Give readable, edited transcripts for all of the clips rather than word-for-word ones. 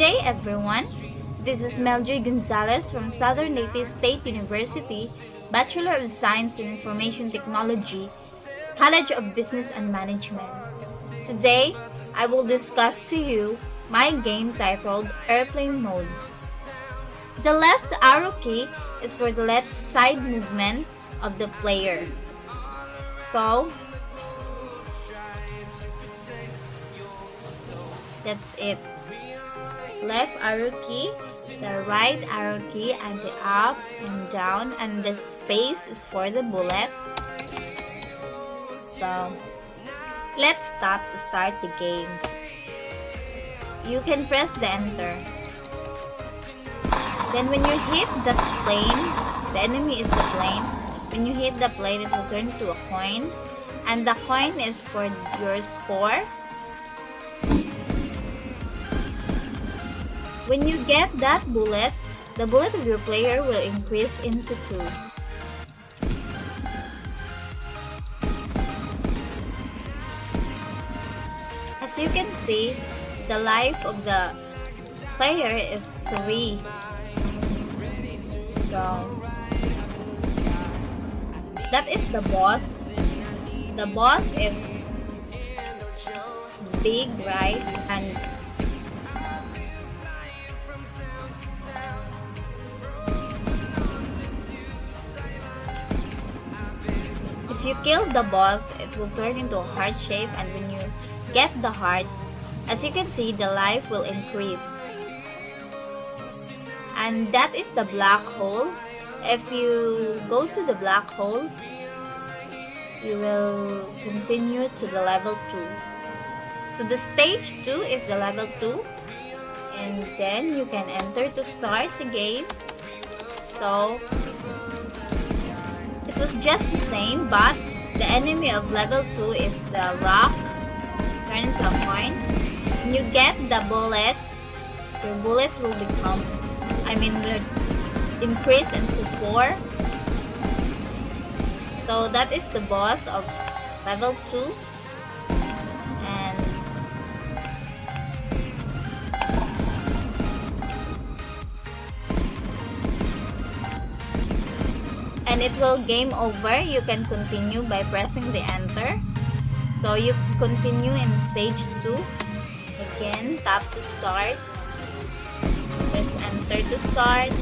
day, everyone. This is Miljoy Gonzales from Southern Leyte State University, Bachelor of Science in Information Technology, College of Business and Management. Today, I will discuss to you my game titled Airplane Mode. The left arrow key is for the left side movement of the player. So, that's it. Left arrow key, the right arrow key, and the up and down, and the space is for the bullet. So, let's stop to start the game. You can press the enter. Then when you hit the plane, the enemy is the plane. When you hit the plane, it will turn to a coin, and the coin is for your score. When you get that bullet, the bullet of your player will increase into 2. As you can see, the life of the player is 3. So, that is the boss. The boss is big, right? And if you kill the boss, it will turn into a heart shape, and when you get the heart, as you can see, the life will increase. And that is the black hole. If you go to the black hole, you will continue to the level 2. So the stage 2 is the level 2, and then you can enter to start the game. So it was just the same, but the enemy of level 2 is the rock, turn into a coin. When you get the bullet, your bullet will will increase into 4. So that is the boss of level 2. And it will game over. You can continue by pressing the enter. So you continue in stage 2. Again, tap to start. Press enter to start.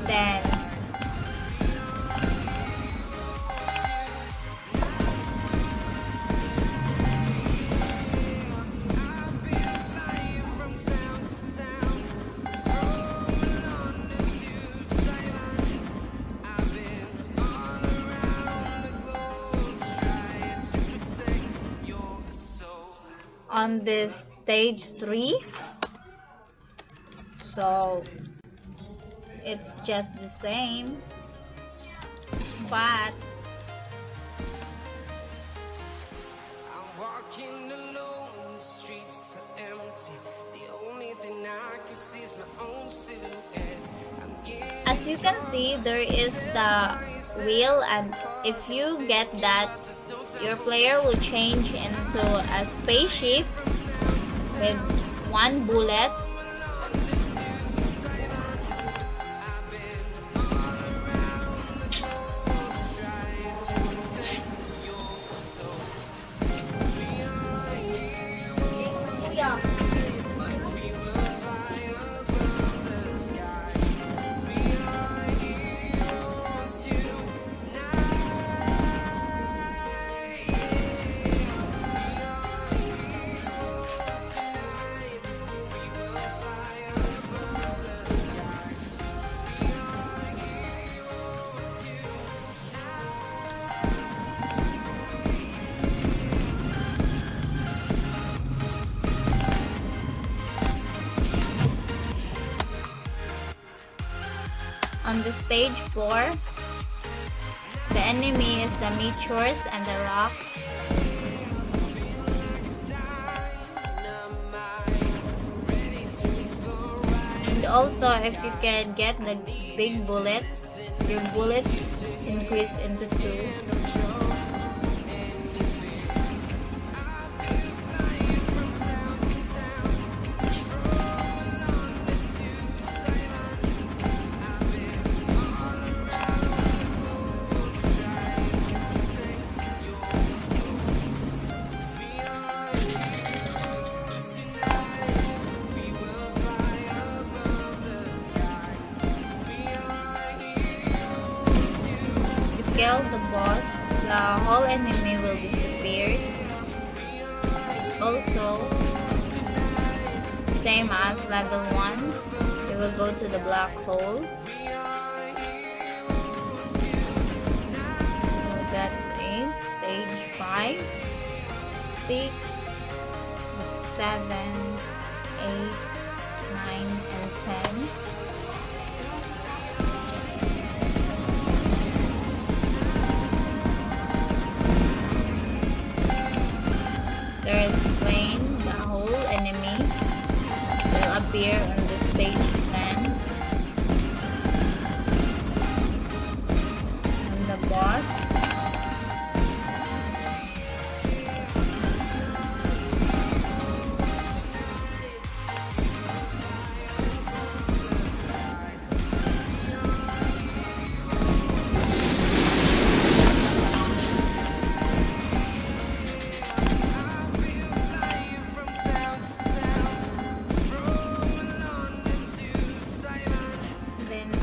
Then on this stage 3, so it's just the same, but I'm walking alone, the streets are empty. The only thing I can see is my own silhouette. As you can see, there is the wheel, and if you get that, your player will change into a spaceship with 1 bullet. On the stage 4, the enemy is the meteors and the rock. And also, if you can get the big bullet, your bullets increased into 2. kill the boss, the whole enemy will disappear. Also, same as level 1, you will go to the black hole. So that's it. Stage 5, 6, 7, 8, 9, and 10. There is plane, the whole enemy will appear on the stage 10. And the boss.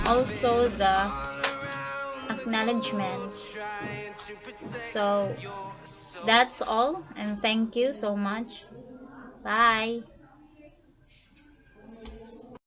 Also the acknowledgement. So that's all, and thank you so much. Bye.